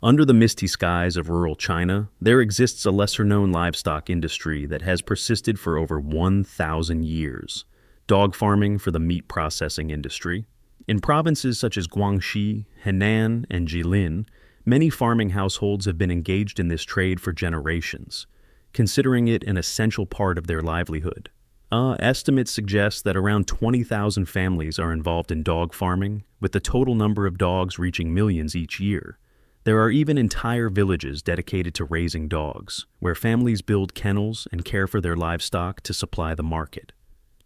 Under the misty skies of rural China, there exists a lesser-known livestock industry that has persisted for over 1,000 years. Dog farming for the meat processing industry. In provinces such as Guangxi, Henan, and Jilin, many farming households have been engaged in this trade for generations, considering it an essential part of their livelihood. Estimates suggest that around 20,000 families are involved in dog farming, with the total number of dogs reaching millions each year. There are even entire villages dedicated to raising dogs, where families build kennels and care for their livestock to supply the market.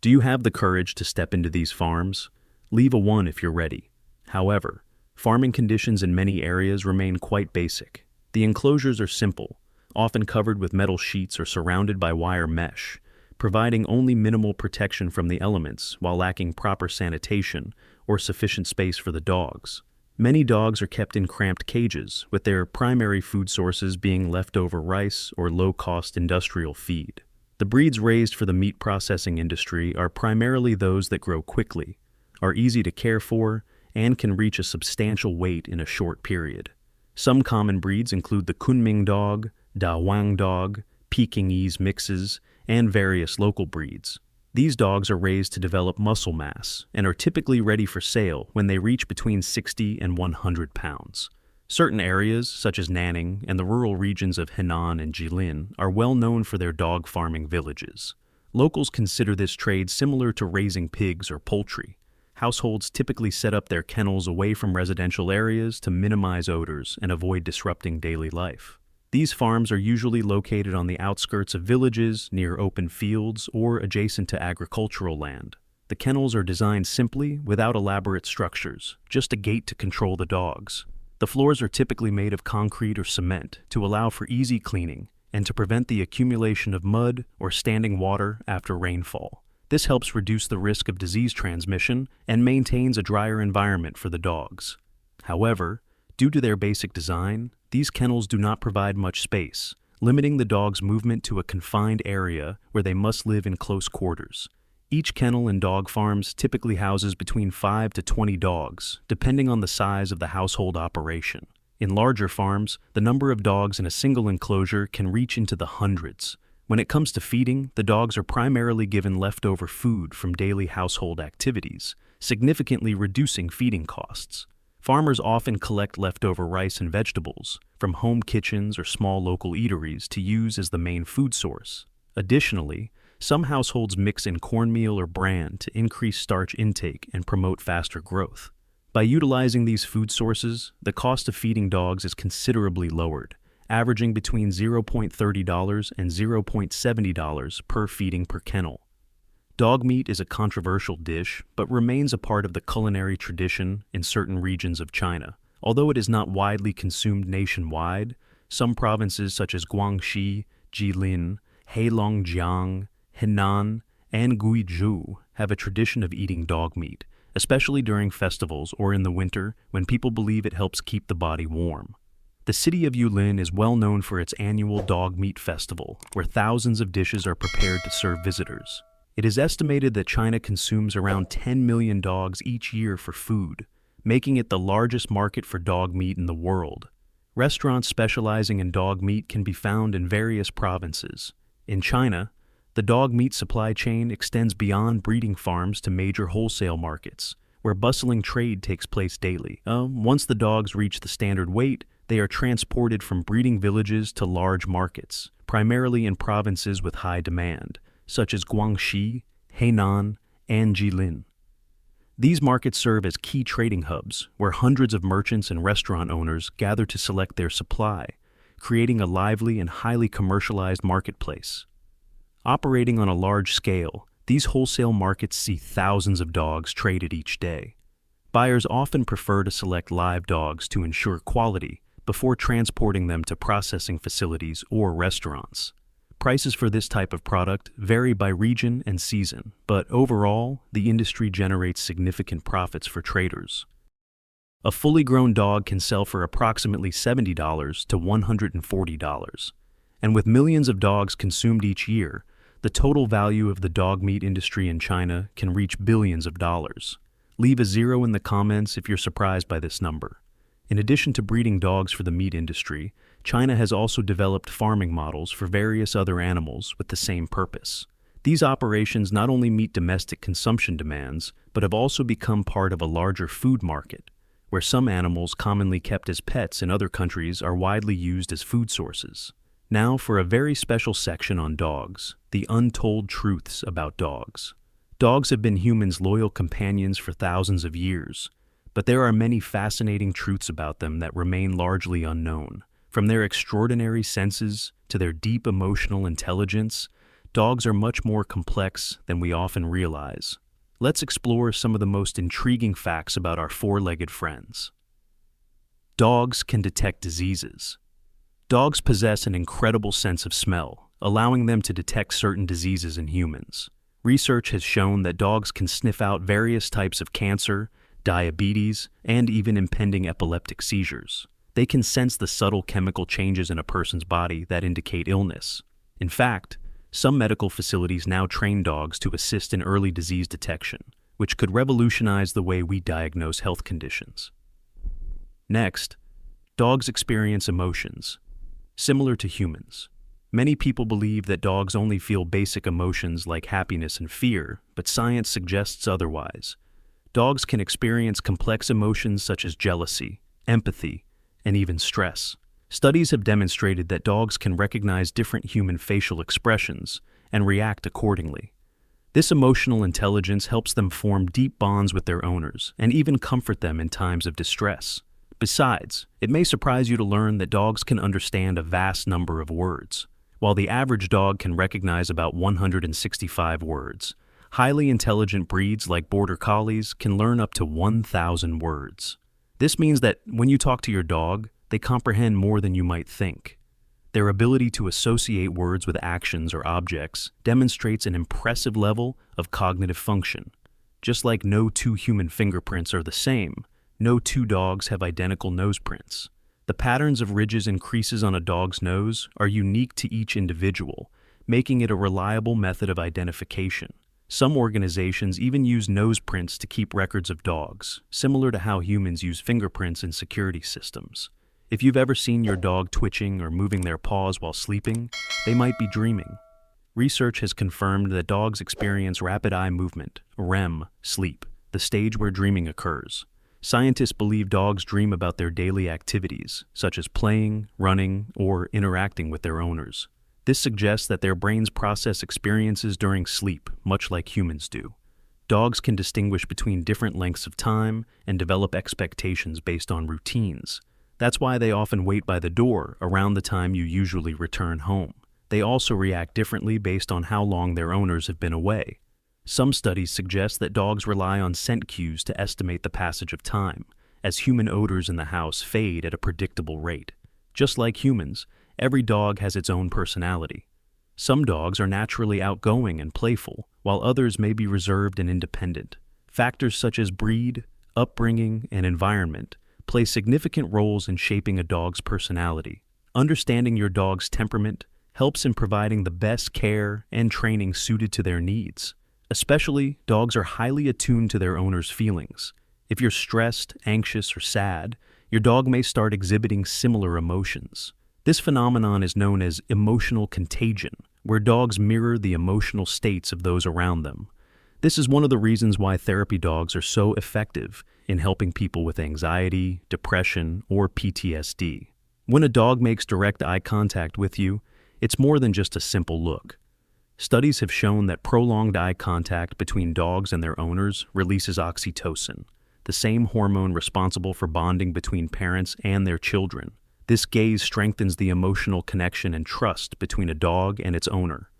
Do you have the courage to step into these farms? Leave a 1 if you're ready. However, farming conditions in many areas remain quite basic. The enclosures are simple, often covered with metal sheets or surrounded by wire mesh, providing only minimal protection from the elements while lacking proper sanitation or sufficient space for the dogs. Many dogs are kept in cramped cages, with their primary food sources being leftover rice or low-cost industrial feed. The breeds raised for the meat processing industry are primarily those that grow quickly, are easy to care for, and can reach a substantial weight in a short period. Some common breeds include the Kunming dog, Dawang dog, Pekingese mixes, and various local breeds. These dogs are raised to develop muscle mass and are typically ready for sale when they reach between 60 and 100 pounds. Certain areas, such as Nanning and the rural regions of Henan and Jilin, are well known for their dog farming villages. Locals consider this trade similar to raising pigs or poultry. Households typically set up their kennels away from residential areas to minimize odors and avoid disrupting daily life. These farms are usually located on the outskirts of villages, near open fields, or adjacent to agricultural land. The kennels are designed simply, without elaborate structures, just a gate to control the dogs. The floors are typically made of concrete or cement to allow for easy cleaning and to prevent the accumulation of mud or standing water after rainfall. This helps reduce the risk of disease transmission and maintains a drier environment for the dogs. However, due to their basic design, these kennels do not provide much space, limiting the dog's movement to a confined area where they must live in close quarters. Each kennel in dog farms typically houses between 5 to 20 dogs, depending on the size of the household operation. In larger farms, the number of dogs in a single enclosure can reach into the hundreds. When it comes to feeding, the dogs are primarily given leftover food from daily household activities, significantly reducing feeding costs. Farmers often collect leftover rice and vegetables from home kitchens or small local eateries to use as the main food source. Additionally, some households mix in cornmeal or bran to increase starch intake and promote faster growth. By utilizing these food sources, the cost of feeding dogs is considerably lowered, averaging between $0.30 and $0.70 per feeding per kennel. Dog meat is a controversial dish, but remains a part of the culinary tradition in certain regions of China. Although it is not widely consumed nationwide, some provinces such as Guangxi, Jilin, Heilongjiang, Henan, and Guizhou have a tradition of eating dog meat, especially during festivals or in the winter when people believe it helps keep the body warm. The city of Yulin is well known for its annual dog meat festival, where thousands of dishes are prepared to serve visitors. It is estimated that China consumes around 10 million dogs each year for food, making it the largest market for dog meat in the world. Restaurants specializing in dog meat can be found in various provinces. In China, the dog meat supply chain extends beyond breeding farms to major wholesale markets, where bustling trade takes place daily. Once the dogs reach the standard weight, they are transported from breeding villages to large markets, primarily in provinces with high demand, such as Guangxi, Henan, and Jilin. These markets serve as key trading hubs where hundreds of merchants and restaurant owners gather to select their supply, creating a lively and highly commercialized marketplace. Operating on a large scale, these wholesale markets see thousands of dogs traded each day. Buyers often prefer to select live dogs to ensure quality before transporting them to processing facilities or restaurants. Prices for this type of product vary by region and season, but overall, the industry generates significant profits for traders. A fully grown dog can sell for approximately $70 to $140, and with millions of dogs consumed each year, the total value of the dog meat industry in China can reach billions of dollars. Leave a 0 in the comments if you're surprised by this number. In addition to breeding dogs for the meat industry, China has also developed farming models for various other animals with the same purpose. These operations not only meet domestic consumption demands, but have also become part of a larger food market, where some animals commonly kept as pets in other countries are widely used as food sources. Now for a very special section on dogs, the untold truths about dogs. Dogs have been humans' loyal companions for thousands of years, but there are many fascinating truths about them that remain largely unknown. From their extraordinary senses to their deep emotional intelligence, dogs are much more complex than we often realize. Let's explore some of the most intriguing facts about our four-legged friends. Dogs can detect diseases. Dogs possess an incredible sense of smell, allowing them to detect certain diseases in humans. Research has shown that dogs can sniff out various types of cancer, diabetes, and even impending epileptic seizures. They can sense the subtle chemical changes in a person's body that indicate illness. In fact, some medical facilities now train dogs to assist in early disease detection, which could revolutionize the way we diagnose health conditions. Next, dogs experience emotions. Similar to humans, many people believe that dogs only feel basic emotions like happiness and fear, but science suggests otherwise. Dogs can experience complex emotions such as jealousy, empathy, and even stress. Studies have demonstrated that dogs can recognize different human facial expressions and react accordingly. This emotional intelligence helps them form deep bonds with their owners and even comfort them in times of distress. Besides, it may surprise you to learn that dogs can understand a vast number of words. While the average dog can recognize about 165 words, highly intelligent breeds like Border Collies can learn up to 1,000 words. This means that when you talk to your dog, they comprehend more than you might think. Their ability to associate words with actions or objects demonstrates an impressive level of cognitive function. Just like no two human fingerprints are the same, no two dogs have identical nose prints. The patterns of ridges and creases on a dog's nose are unique to each individual, making it a reliable method of identification. Some organizations even use nose prints to keep records of dogs, similar to how humans use fingerprints in security systems. If you've ever seen your dog twitching or moving their paws while sleeping, they might be dreaming. Research has confirmed that dogs experience rapid eye movement, REM, sleep, the stage where dreaming occurs. Scientists believe dogs dream about their daily activities, such as playing, running, or interacting with their owners. This suggests that their brains process experiences during sleep, much like humans do. Dogs can distinguish between different lengths of time and develop expectations based on routines. That's why they often wait by the door around the time you usually return home. They also react differently based on how long their owners have been away. Some studies suggest that dogs rely on scent cues to estimate the passage of time, as human odors in the house fade at a predictable rate. Just like humans, every dog has its own personality. Some dogs are naturally outgoing and playful, while others may be reserved and independent. Factors such as breed, upbringing, and environment play significant roles in shaping a dog's personality. Understanding your dog's temperament helps in providing the best care and training suited to their needs. Especially, dogs are highly attuned to their owner's feelings. If you're stressed, anxious, or sad, your dog may start exhibiting similar emotions. This phenomenon is known as emotional contagion, where dogs mirror the emotional states of those around them. This is one of the reasons why therapy dogs are so effective in helping people with anxiety, depression, or PTSD. When a dog makes direct eye contact with you, it's more than just a simple look. Studies have shown that prolonged eye contact between dogs and their owners releases oxytocin, the same hormone responsible for bonding between parents and their children. This gaze strengthens the emotional connection and trust between a dog and its owner.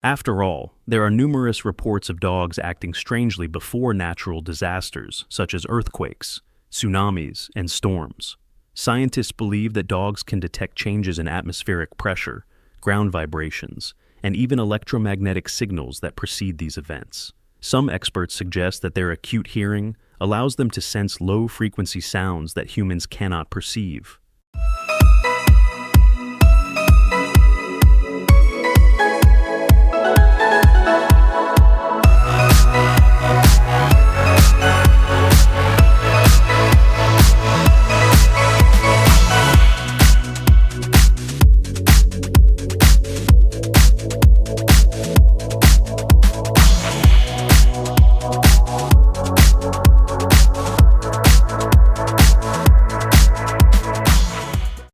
After all, there are numerous reports of dogs acting strangely before natural disasters, such as earthquakes, tsunamis, and storms. Scientists believe that dogs can detect changes in atmospheric pressure, ground vibrations, and even electromagnetic signals that precede these events. Some experts suggest that their acute hearing allows them to sense low-frequency sounds that humans cannot perceive.